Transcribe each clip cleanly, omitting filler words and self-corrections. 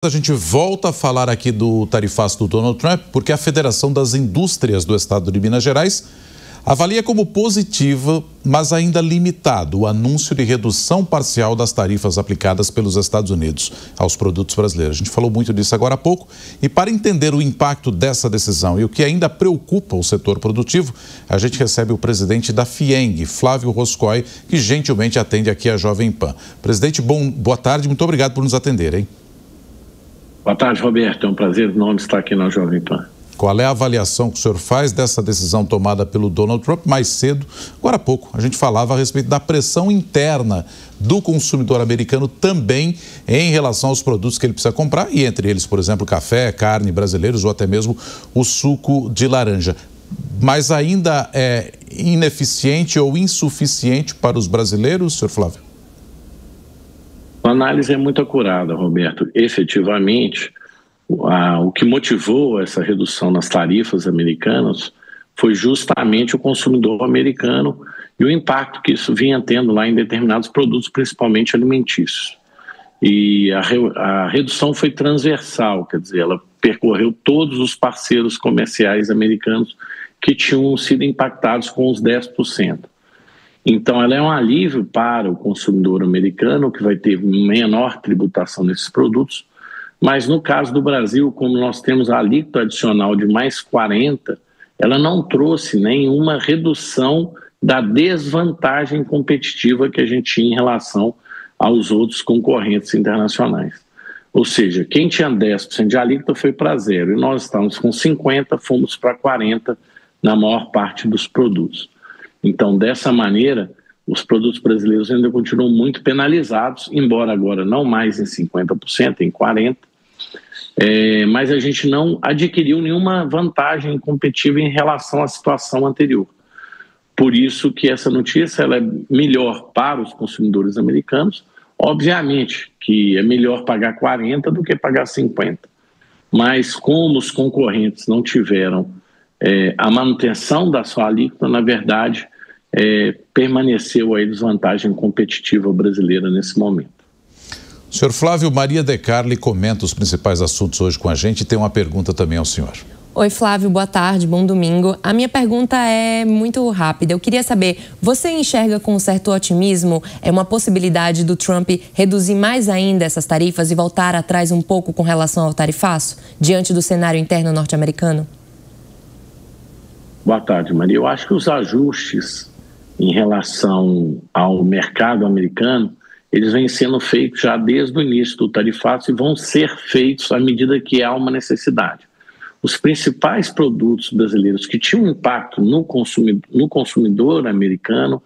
A gente volta a falar aqui do tarifaço do Donald Trump, porque a Federação das Indústrias do Estado de Minas Gerais avalia como positivo, mas ainda limitado, o anúncio de redução parcial das tarifas aplicadas pelos Estados Unidos aos produtos brasileiros. A gente falou muito disso agora há pouco, e para entender o impacto dessa decisão e o que ainda preocupa o setor produtivo, a gente recebe o presidente da FIENG, Flávio Roscoe, que gentilmente atende aqui a Jovem Pan. Presidente, boa tarde, muito obrigado por nos atender, hein? Boa tarde, Roberto. É um prazer enorme estar aqui na Jovem Pan. Qual é a avaliação que o senhor faz dessa decisão tomada pelo Donald Trump mais cedo? Agora há pouco, a gente falava a respeito da pressão interna do consumidor americano também em relação aos produtos que ele precisa comprar, e entre eles, por exemplo, café, carne brasileiros ou até mesmo o suco de laranja. Mas ainda é ineficiente ou insuficiente para os brasileiros, senhor Flávio? A análise é muito acurada, Roberto. Efetivamente, o que motivou essa redução nas tarifas americanas foi justamente o consumidor americano e o impacto que isso vinha tendo lá em determinados produtos, principalmente alimentícios. E a redução foi transversal, quer dizer, ela percorreu todos os parceiros comerciais americanos que tinham sido impactados com os 10%. Então, ela é um alívio para o consumidor americano, que vai ter menor tributação nesses produtos, mas no caso do Brasil, como nós temos a alíquota adicional de mais 40%, ela não trouxe nenhuma redução da desvantagem competitiva que a gente tinha em relação aos outros concorrentes internacionais. Ou seja, quem tinha 10% de alíquota foi para zero, e nós estávamos com 50%, fomos para 40% na maior parte dos produtos. Então, dessa maneira, os produtos brasileiros ainda continuam muito penalizados, embora agora não mais em 50%, em 40%, mas a gente não adquiriu nenhuma vantagem competitiva em relação à situação anterior. Por isso que essa notícia ela é melhor para os consumidores americanos. Obviamente que é melhor pagar 40% do que pagar 50%. Mas como os concorrentes não tiveram a manutenção da sua alíquota, na verdade, permaneceu a desvantagem competitiva brasileira nesse momento. Senhor Flávio, Maria De Carli comenta os principais assuntos hoje com a gente e tem uma pergunta também ao senhor. Oi, Flávio, boa tarde, bom domingo. A minha pergunta é muito rápida. Eu queria saber, você enxerga com um certo otimismo uma possibilidade do Trump reduzir mais ainda essas tarifas e voltar atrás um pouco com relação ao tarifaço, diante do cenário interno norte-americano? Boa tarde, Maria. Eu acho que os ajustes em relação ao mercado americano, eles vêm sendo feitos já desde o início do tarifaço e vão ser feitos à medida que há uma necessidade. Os principais produtos brasileiros que tinham impacto no consumidor americano,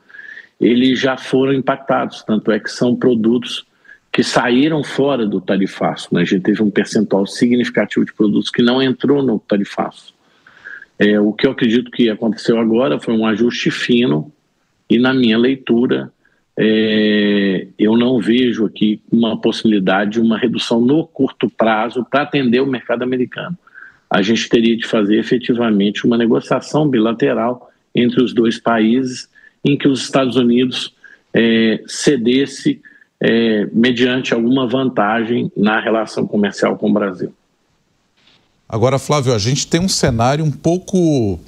eles já foram impactados, tanto é que são produtos que saíram fora do tarifaço, né? A gente teve um percentual significativo de produtos que não entrou no tarifaço. O que eu acredito que aconteceu agora foi um ajuste fino e, na minha leitura, eu não vejo aqui uma possibilidade de uma redução no curto prazo para atender o mercado americano. A gente teria de fazer efetivamente uma negociação bilateral entre os dois países em que os Estados Unidos cedesse mediante alguma vantagem na relação comercial com o Brasil. Agora, Flávio, a gente tem um cenário um pouco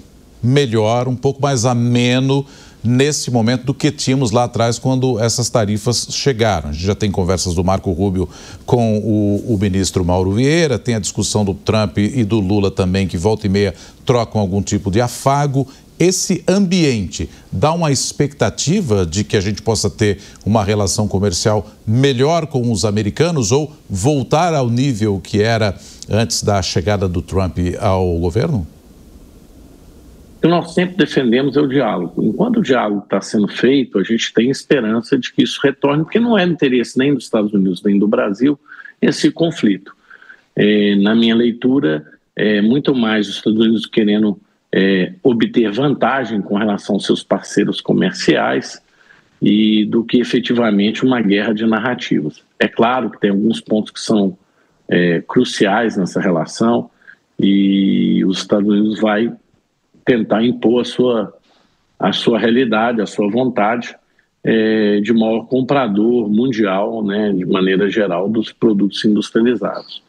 melhor, um pouco mais ameno nesse momento do que tínhamos lá atrás quando essas tarifas chegaram. A gente já tem conversas do Marco Rubio com o ministro Mauro Vieira, tem a discussão do Trump e do Lula também, que volta e meia trocam algum tipo de afago. Esse ambiente dá uma expectativa de que a gente possa ter uma relação comercial melhor com os americanos ou voltar ao nível que era antes da chegada do Trump ao governo? O que nós sempre defendemos é o diálogo. Enquanto o diálogo está sendo feito, a gente tem esperança de que isso retorne, porque não é do interesse nem dos Estados Unidos nem do Brasil esse conflito. Na minha leitura, é muito mais os Estados Unidos querendo obter vantagem com relação aos seus parceiros comerciais e do que efetivamente uma guerra de narrativas. É claro que tem alguns pontos que são cruciais nessa relação e os Estados Unidos vai tentar impor a sua realidade, a sua vontade de maior comprador mundial, né, de maneira geral, dos produtos industrializados.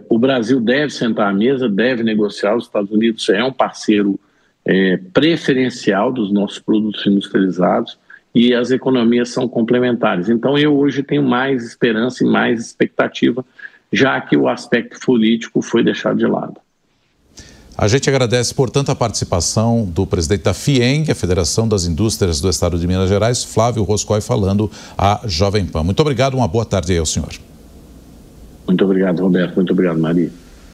O Brasil deve sentar à mesa, deve negociar. Os Estados Unidos é um parceiro preferencial dos nossos produtos industrializados e as economias são complementares. Então eu hoje tenho mais esperança e mais expectativa, já que o aspecto político foi deixado de lado. A gente agradece, portanto, a participação do presidente da FIENG, a Federação das Indústrias do Estado de Minas Gerais, Flávio Roscoe, falando à Jovem Pan. Muito obrigado, uma boa tarde aí ao senhor. Muito obrigado, Roberto. Muito obrigado, Maria.